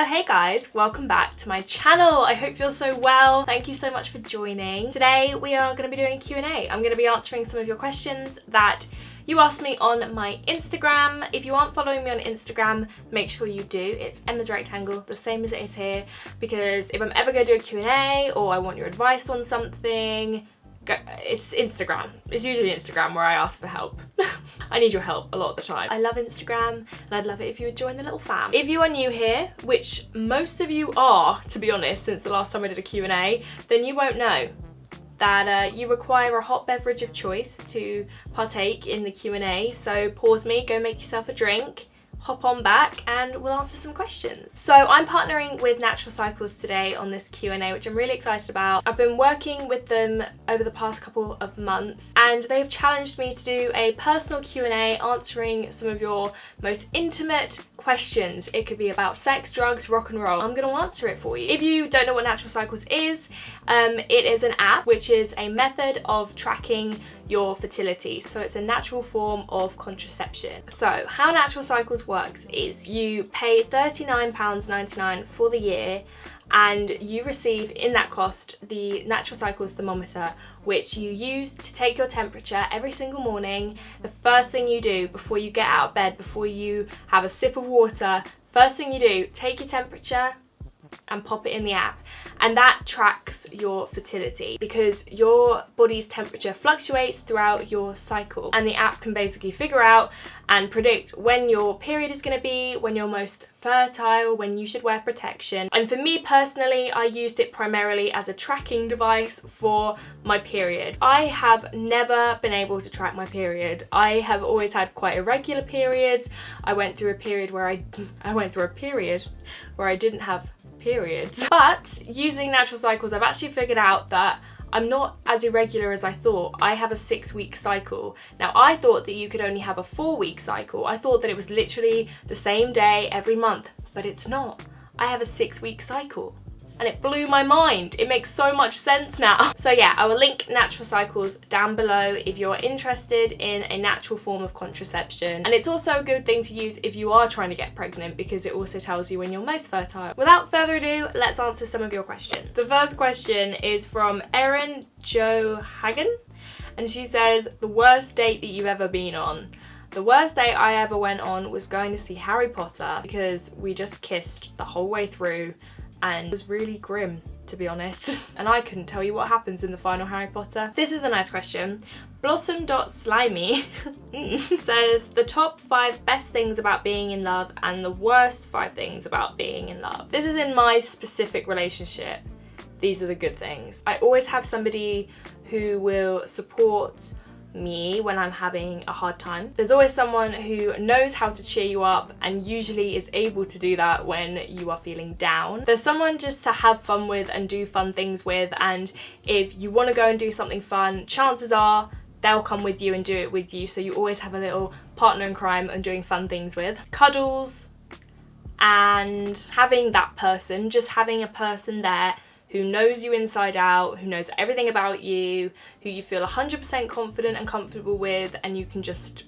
Oh hey guys, welcome back to my channel. I hope you're so well. Thank you so much for joining. Today we are going to be doing a Q&A. I'm going to be answering some of your questions that you asked me on my Instagram. If you aren't following me on Instagram, make sure you do. It's EmmasRectangle, the same as it is here, because if I'm ever going to do a Q&A or I want your advice on something, it's Instagram. It's usually Instagram where I ask for help. I need your help a lot of the time. I love Instagram and I'd love it if you would join the little fam. If you are new here, which most of you are, to be honest, since the last time I did a Q&A, then you won't know that you require a hot beverage of choice to partake in the Q&A. So pause me, go make yourself a drink, hop on back and we'll answer some questions. So I'm partnering with Natural Cycles today on this Q&A, which I'm really excited about. I've been working with them over the past couple of months and they've challenged me to do a personal Q&A answering some of your most intimate questions. It could be about sex, drugs, rock and roll. I'm going to answer it for you. If you don't know what Natural Cycles is, it is an app which is a method of tracking your fertility. So it's a natural form of contraception. So how Natural Cycles works is you pay £39.99 for the year and you receive in that cost the Natural Cycles thermometer, which you use to take your temperature every single morning. The first thing you do before you get out of bed, before you have a sip of water, first thing you do, take your temperature and pop it in the app, and that tracks your fertility because your body's temperature fluctuates throughout your cycle, and the app can basically figure out and predict when your period is going to be, when you're most fertile, when you should wear protection. And for me personally, I used it primarily as a tracking device for my period. I have never been able to track my period. I have always had quite irregular periods. I went through a period where I didn't have periods. But using Natural Cycles, I've actually figured out that I'm not as irregular as I thought. I have a 6-week cycle. Now I thought that you could only have a 4-week cycle. I thought that it was literally the same day every month, but it's not. I have a 6-week cycle. And it blew my mind. It makes so much sense now. So yeah, I will link Natural Cycles down below if you're interested in a natural form of contraception. And it's also a good thing to use if you are trying to get pregnant because it also tells you when you're most fertile. Without further ado, let's answer some of your questions. The first question is from Erin Jo Hagen, and she says, the worst date that you've ever been on. The worst date I ever went on was going to see Harry Potter because we just kissed the whole way through and it was really grim, to be honest. And I couldn't tell you what happens in the final Harry Potter. This is a nice question. Blossom.slimy says, the top 5 best things about being in love and the worst 5 things about being in love. This is in my specific relationship. These are the good things. I always have somebody who will support me when I'm having a hard time. There's always someone who knows how to cheer you up and usually is able to do that when you are feeling down. There's someone just to have fun with and do fun things with, and if you want to go and do something fun, chances are they'll come with you and do it with you, so you always have a little partner in crime and doing fun things with. Cuddles and having that person, just having a person there who knows you inside out, who knows everything about you, who you feel 100% confident and comfortable with, and you can just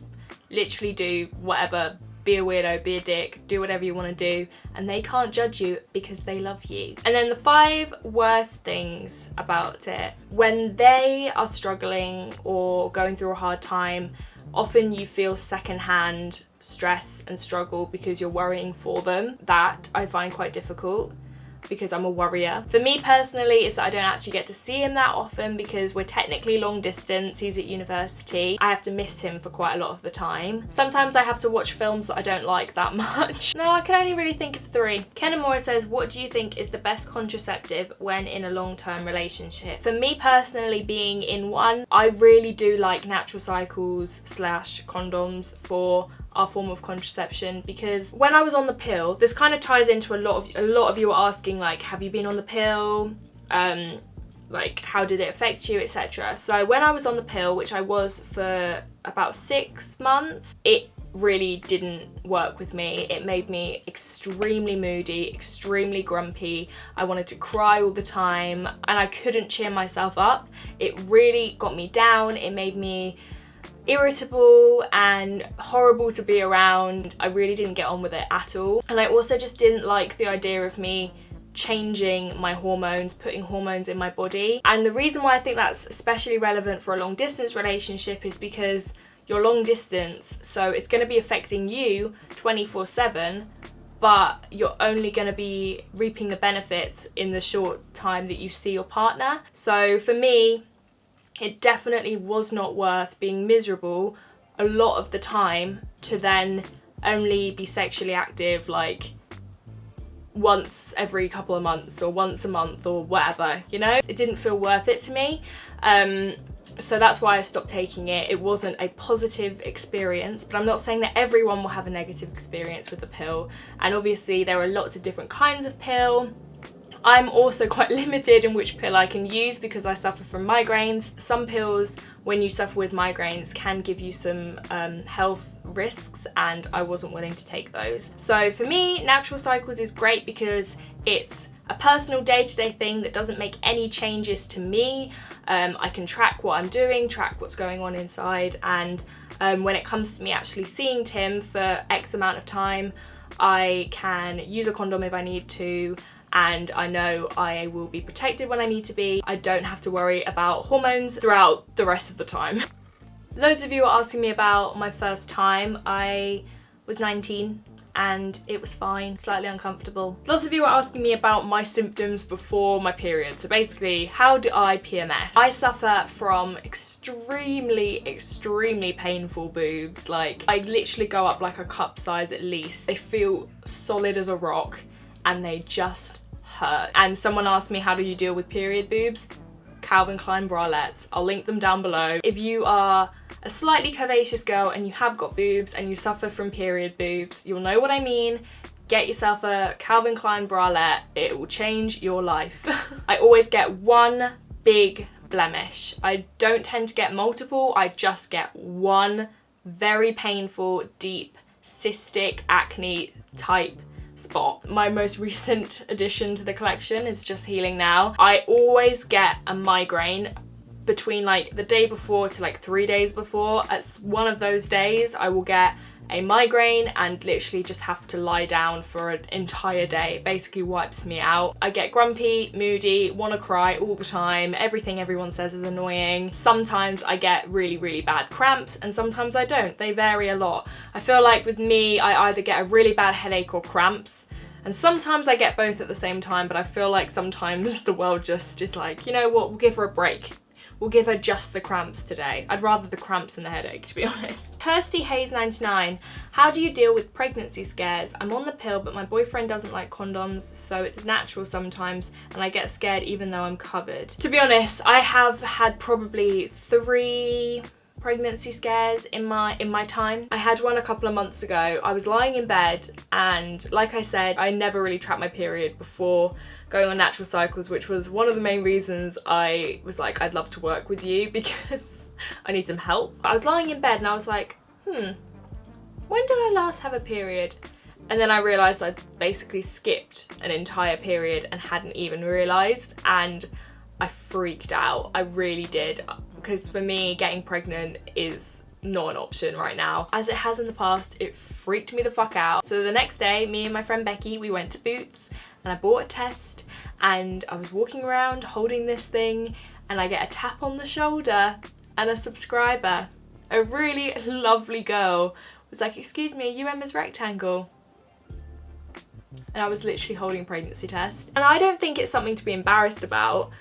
literally do whatever, be a weirdo, be a dick, do whatever you want to do, and they can't judge you because they love you. And then the 5 worst things about it. When they are struggling or going through a hard time, often you feel secondhand stress and struggle because you're worrying for them. That I find quite difficult, because I'm a worrier. For me personally, is that I don't actually get to see him that often because we're technically long distance. He's at university. I have to miss him for quite a lot of the time. Sometimes I have to watch films that I don't like that much. No, I can only really think of 3. Ken Amora says, what do you think is the best contraceptive when in a long-term relationship? For me personally, being in one, I really do like Natural Cycles / condoms for our form of contraception, because when I was on the pill, this kind of ties into a lot of you are asking, like, have you been on the pill, like how did it affect you, etc. So when I was on the pill, which I was for about 6 months, it really didn't work with me. It made me extremely moody, extremely grumpy. I wanted to cry all the time and I couldn't cheer myself up. It really got me down. It made me irritable and horrible to be around. I really didn't get on with it at all. And I also just didn't like the idea of me changing my hormones, putting hormones in my body. And the reason why I think that's especially relevant for a long distance relationship is because you're long distance, so it's going to be affecting you 24/7, but you're only going to be reaping the benefits in the short time that you see your partner. So for me, it definitely was not worth being miserable a lot of the time to then only be sexually active like once every couple of months or once a month or whatever, you know? It didn't feel worth it to me. So that's why I stopped taking it. It wasn't a positive experience, but I'm not saying that everyone will have a negative experience with the pill. And obviously there are lots of different kinds of pill. I'm also quite limited in which pill I can use because I suffer from migraines. Some pills, when you suffer with migraines, can give you some health risks, and I wasn't willing to take those. So for me, natural cycles is great because it's a personal day-to-day thing that doesn't make any changes to me. I can track what I'm doing, track what's going on inside, and when it comes to me actually seeing Tim for X amount of time, I can use a condom if I need to, and I know I will be protected when I need to be. I don't have to worry about hormones throughout the rest of the time. Loads of you are asking me about my first time. I was 19 and it was fine, slightly uncomfortable. Lots of you are asking me about my symptoms before my period. So basically, how do I PMS? I suffer from extremely painful boobs. Like, I literally go up like a cup size at least. They feel solid as a rock and they just hurt. And someone asked me, how do you deal with period boobs? Calvin Klein bralettes. I'll link them down below. If you are a slightly curvaceous girl and you have got boobs and you suffer from period boobs, you'll know what I mean. Get yourself a Calvin Klein bralette. It will change your life. I always get one big blemish. I don't tend to get multiple. I just get one very painful, deep, cystic acne type spot. My most recent addition to the collection is just healing now. I always get a migraine between like the day before to like 3 days before. At one of those days I will get a migraine and literally just have to lie down for an entire day. It basically wipes me out. I get grumpy, moody, want to cry all the time. Everything everyone says is annoying. Sometimes I get really bad cramps and sometimes I don't. They vary a lot. I feel like with me, I either get a really bad headache or cramps. And sometimes I get both at the same time, but I feel like sometimes the world just is like, you know what, we'll give her a break. We'll give her just the cramps today. I'd rather the cramps than the headache, to be honest. Kirsty Hayes 99, how do you deal with pregnancy scares? I'm on the pill, but my boyfriend doesn't like condoms, so it's natural sometimes, and I get scared even though I'm covered. To be honest, I have had probably 3 pregnancy scares in my time. I had one a couple of months ago. I was lying in bed, and like I said, I never really tracked my period before going on natural cycles, which was one of the main reasons I was like, I'd love to work with you because I need some help. I was lying in bed and I was like, when did I last have a period? And then I realised I'd basically skipped an entire period and hadn't even realised, and I freaked out. I really did, because for me, getting pregnant is not an option right now. As it has in the past, it freaked me the fuck out. So the next day, me and my friend Becky, we went to Boots and I bought a test, and I was walking around holding this thing and I get a tap on the shoulder, and a subscriber, a really lovely girl, was like, excuse me, are you EmmasRectangle? And I was literally holding a pregnancy test. And I don't think it's something to be embarrassed about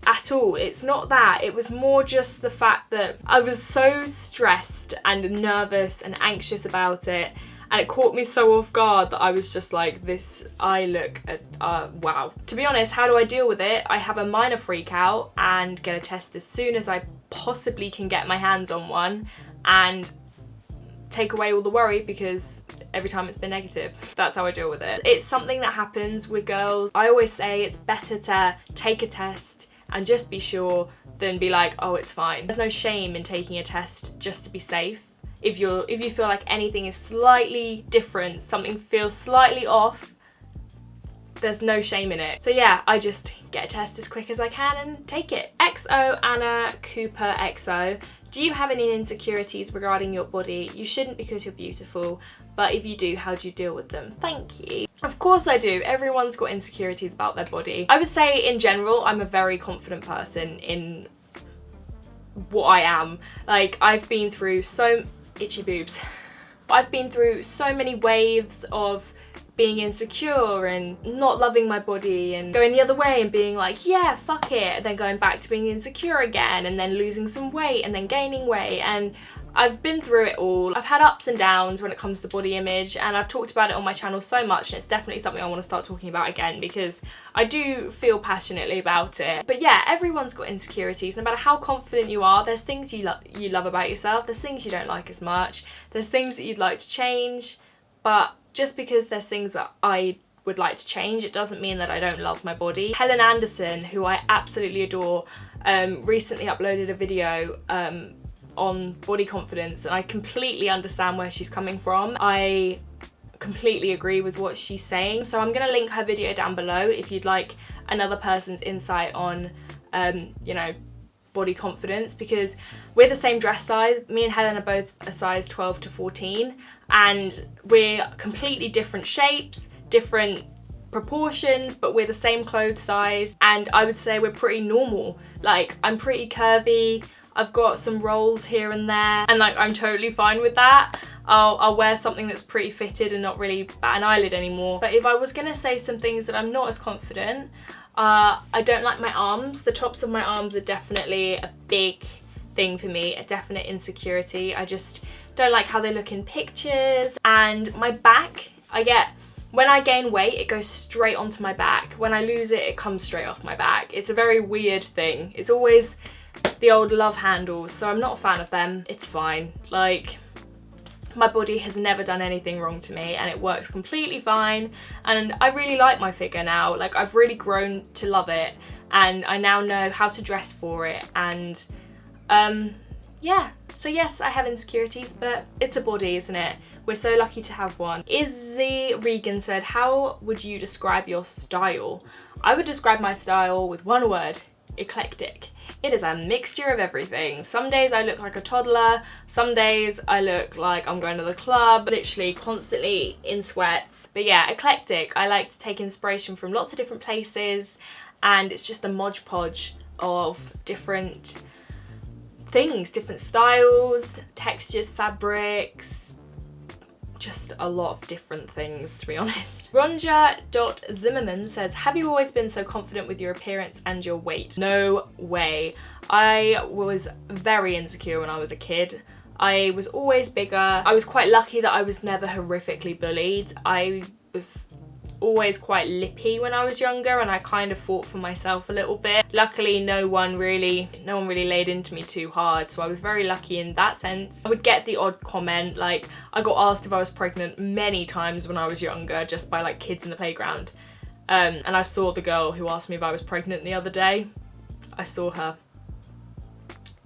at all. It's not that. It was more just the fact that I was so stressed and nervous and anxious about it, and it caught me so off guard that I was just like, this, I look at, wow. To be honest, how do I deal with it? I have a minor freak out and get a test as soon as I possibly can get my hands on one, and take away all the worry because every time it's been negative. That's how I deal with it. It's something that happens with girls. I always say it's better to take a test and just be sure than be like, oh, it's fine. There's no shame in taking a test just to be safe. If you feel like anything is slightly different, something feels slightly off, there's no shame in it. So yeah, I just get a test as quick as I can and take it. XO Anna Cooper XO, Do you have any insecurities regarding your body? You shouldn't, because you're beautiful, but if you do, how do you deal with them? Thank you. Of course I do. Everyone's got insecurities about their body. I would say in general, I'm a very confident person in what I am. Like, I've been through so... itchy boobs. I've been through so many waves of being insecure and not loving my body and going the other way and being like, yeah, fuck it, and then going back to being insecure again and then losing some weight and then gaining weight, and I've been through it all. I've had ups and downs when it comes to body image, and I've talked about it on my channel so much, and it's definitely something I want to start talking about again because I do feel passionately about it. But yeah, everyone's got insecurities. No matter how confident you are, there's things you love about yourself, there's things you don't like as much, there's things that you'd like to change, but just because there's things that I would like to change, it doesn't mean that I don't love my body. Helen Anderson, who I absolutely adore, recently uploaded a video on body confidence, and I completely understand where she's coming from. I completely agree with what she's saying, so I'm going to link her video down below if you'd like another person's insight on you know, body confidence, because we're the same dress size. Me and Helen are both a size 12 to 14, and we're completely different shapes, different proportions, but we're the same clothes size, and I would say we're pretty normal. Like, I'm pretty curvy, I've got some rolls here and there, and like, I'm totally fine with that. I'll wear something that's pretty fitted and not really bat an eyelid anymore. But if I was gonna say some things that I'm not as confident, I don't like my arms. The tops of my arms are definitely a big thing for me, a definite insecurity. I just don't like how they look in pictures. And my back, when I gain weight, it goes straight onto my back. When I lose it, it comes straight off my back. It's a very weird thing. It's always the old love handles, so I'm not a fan of them. It's fine. Like, my body has never done anything wrong to me, and it works completely fine, and I really like my figure now. Like, I've really grown to love it, and I now know how to dress for it, and yeah. So yes, I have insecurities, but it's a body, isn't it? We're so lucky to have one. Izzy Regan said, how would you describe your style? I would describe my style with one word: eclectic. It is a mixture of everything. Some days I look like a toddler, some days I look like I'm going to the club, literally constantly in sweats. But yeah, eclectic. I like to take inspiration from lots of different places, and it's just a modge podge of different things, different styles, textures, fabrics, just a lot of different things, to be honest. Ronja.Zimmerman says, have you always been so confident with your appearance and your weight? No way. I was very insecure when I was a kid. I was always bigger. I was quite lucky that I was never horrifically bullied. I was always quite lippy when I was younger, and I kind of fought for myself a little bit. Luckily, no one really laid into me too hard, so I was very lucky in that sense. I would get the odd comment, like I got asked if I was pregnant many times when I was younger, just by like kids in the playground. And I saw the girl who asked me if I was pregnant the other day. I saw her.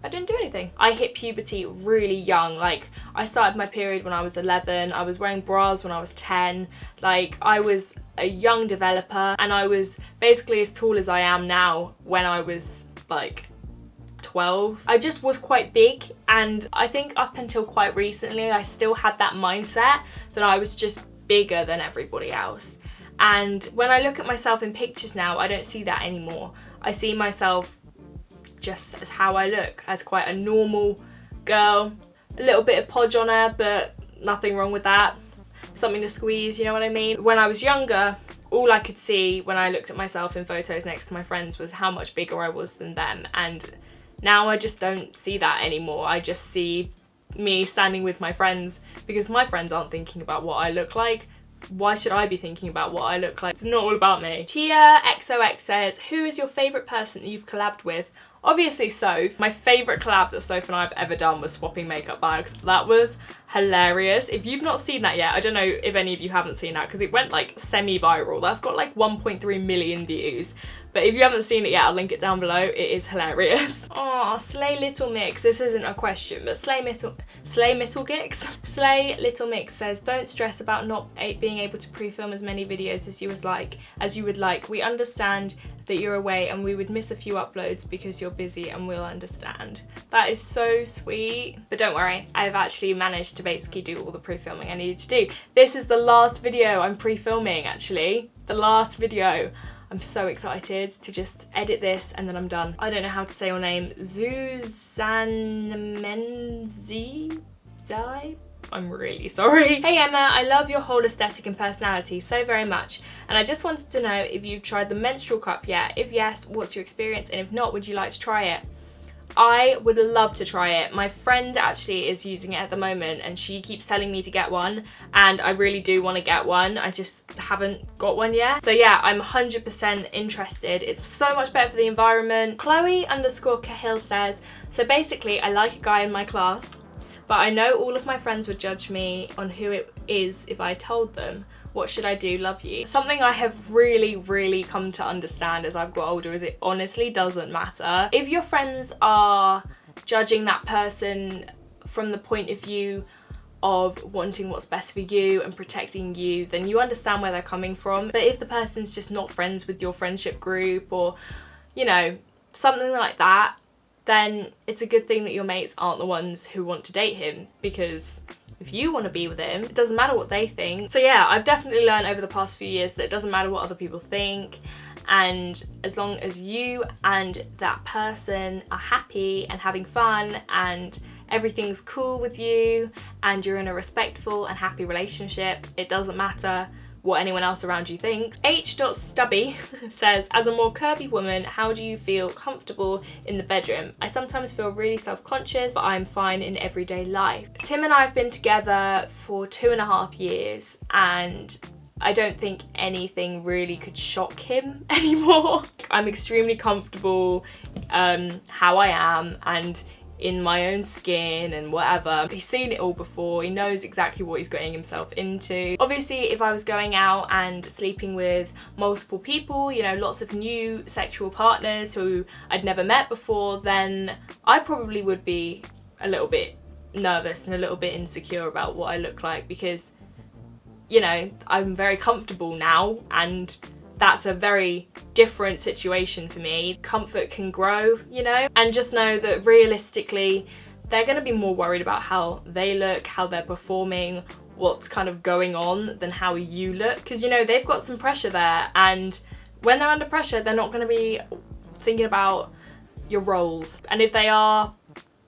I didn't do anything. I hit puberty really young. Like, I started my period when I was 11. I was wearing bras when I was 10. Like, I was a young developer, and I was basically as tall as I am now when I was like 12. I just was quite big, and I think up until quite recently I still had that mindset that I was just bigger than everybody else. And when I look at myself in pictures now, I don't see that anymore. I see myself just as how I look, as quite a normal girl. A little bit of podge on her, but nothing wrong with that. Something to squeeze, you know what I mean? When I was younger, all I could see when I looked at myself in photos next to my friends was how much bigger I was than them, and now I just don't see that anymore. I just see me standing with my friends, because my friends aren't thinking about what I look like. Why should I be thinking about what I look like? It's not all about me. Tia XOX says, who is your favourite person that you've collabed with? Obviously Soph. My favourite collab that Soph and I have ever done was swapping makeup bags. That was hilarious. If you've not seen that yet, I don't know if any of you haven't seen that because it went like semi-viral. That's got like 1.3 million views. But if you haven't seen it yet, I'll link it down below. It is hilarious. Oh, Slay Little Mix. This isn't a question, but Slay Little Mix says, don't stress about not being able to pre-film as many videos as you would like. We understand that you're away and we would miss a few uploads because you're busy and we'll understand. That is so sweet. But don't worry, I've actually managed to basically do all the pre-filming I needed to do. This is the last video I'm pre-filming, actually. The last video. I'm so excited to just edit this and then I'm done. I don't know how to say your name. Zuzanmenzi? I'm really sorry. Hey Emma, I love your whole aesthetic and personality so very much. And I just wanted to know if you've tried the menstrual cup yet. If yes, what's your experience? And if not, would you like to try it? I would love to try it. My friend actually is using it at the moment and she keeps telling me to get one and I really do want to get one. I just haven't got one yet. So yeah, I'm 100% interested. It's so much better for the environment. Chloe_Cahill says, so basically I like a guy in my class, but I know all of my friends would judge me on who it is if I told them. What should I do? Love you. Something I have really come to understand as I've got older is it honestly doesn't matter. If your friends are judging that person from the point of view of wanting what's best for you and protecting you, then you understand where they're coming from. But if the person's just not friends with your friendship group or, you know, something like that, then it's a good thing that your mates aren't the ones who want to date him, because if you want to be with him, it doesn't matter what they think. So yeah, I've definitely learned over the past few years that it doesn't matter what other people think, and as long as you and that person are happy and having fun and everything's cool with you and you're in a respectful and happy relationship, it doesn't matter what anyone else around you thinks. H.Stubby says, as a more curvy woman, how do you feel comfortable in the bedroom? I sometimes feel really self-conscious, but I'm fine in everyday life. Tim and I have been together for 2.5 years and I don't think anything really could shock him anymore. I'm extremely comfortable how I am and in my own skin and whatever. He's seen it all before, he knows exactly what he's getting himself into. Obviously, if I was going out and sleeping with multiple people, you know, lots of new sexual partners who I'd never met before, then I probably would be a little bit nervous and a little bit insecure about what I look like, because, you know, I'm very comfortable now and that's a very different situation for me. Comfort can grow, you know, and just know that realistically they're going to be more worried about how they look, how they're performing, what's kind of going on than how you look, because, you know, they've got some pressure there, and when they're under pressure they're not going to be thinking about your roles, and if they are,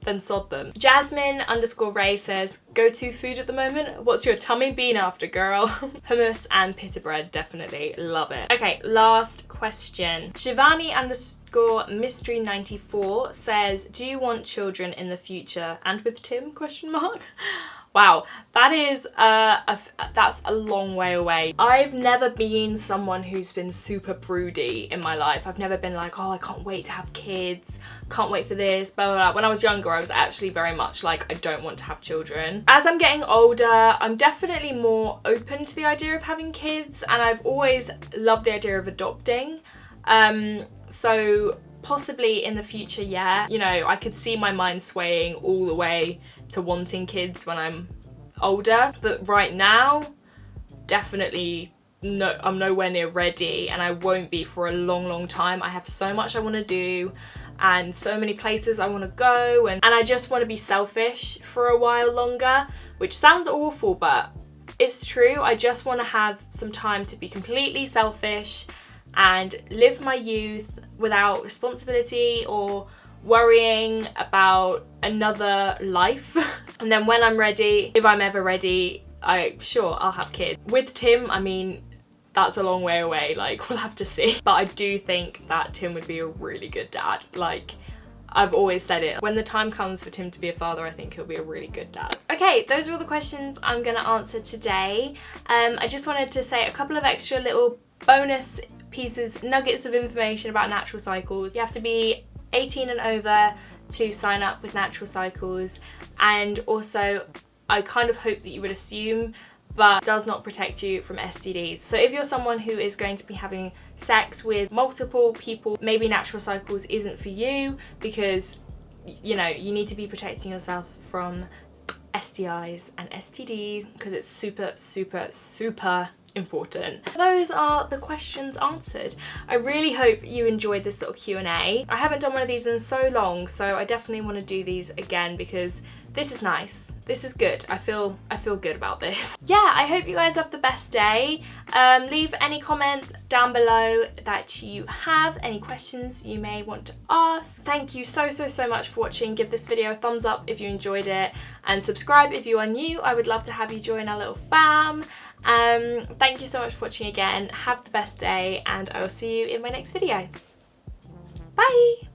then sod them. Jasmine_Ray says, go-to food at the moment? What's your tummy been after, girl? Hummus and pita bread, definitely. Love it. Okay, last question. Shivani_mystery94 says, do you want children in the future? And with Tim, question mark? Wow, that is that's a long way away. I've never been someone who's been super broody in my life. I've never been like, oh, I can't wait to have kids, can't wait for this, blah, blah, blah. When I was younger, I was actually very much like, I don't want to have children. As I'm getting older, I'm definitely more open to the idea of having kids, and I've always loved the idea of adopting. So possibly in the future, yeah. You know, I could see my mind swaying all the way to wanting kids when I'm older, but right now, definitely no, I'm nowhere near ready, and I won't be for a long time. I have so much I want to do and so many places I want to go, and I just want to be selfish for a while longer, which sounds awful, but it's true. I just want to have some time to be completely selfish and live my youth without responsibility or worrying about another life. And then when I'm ready, if I'm ever ready, sure, I'll have kids. With Tim, I mean, that's a long way away, like, we'll have to see. But I do think that Tim would be a really good dad. Like, I've always said it. When the time comes for Tim to be a father, I think he'll be a really good dad. Okay, those are all the questions I'm gonna answer today. I just wanted to say a couple of extra little bonus pieces, nuggets of information about natural cycles. You have to be 18 and over to sign up with natural cycles, and also I kind of hope that you would assume, but does not protect you from STDs. So if you're someone who is going to be having sex with multiple people, maybe natural cycles isn't for you, because you know, you need to be protecting yourself from STIs and STDs, because it's super, super, super important. Those are the questions answered. I really hope you enjoyed this little Q&A. I haven't done one of these in so long, so I definitely want to do these again because this is nice. This is good. I feel good about this. Yeah, I hope you guys have the best day. Leave any comments down below that you have, any questions you may want to ask. Thank you so much for watching. Give this video a thumbs up if you enjoyed it, and subscribe if you are new. I would love to have you join our little fam. Thank you so much for watching again. Have the best day, and I will see you in my next video. Bye!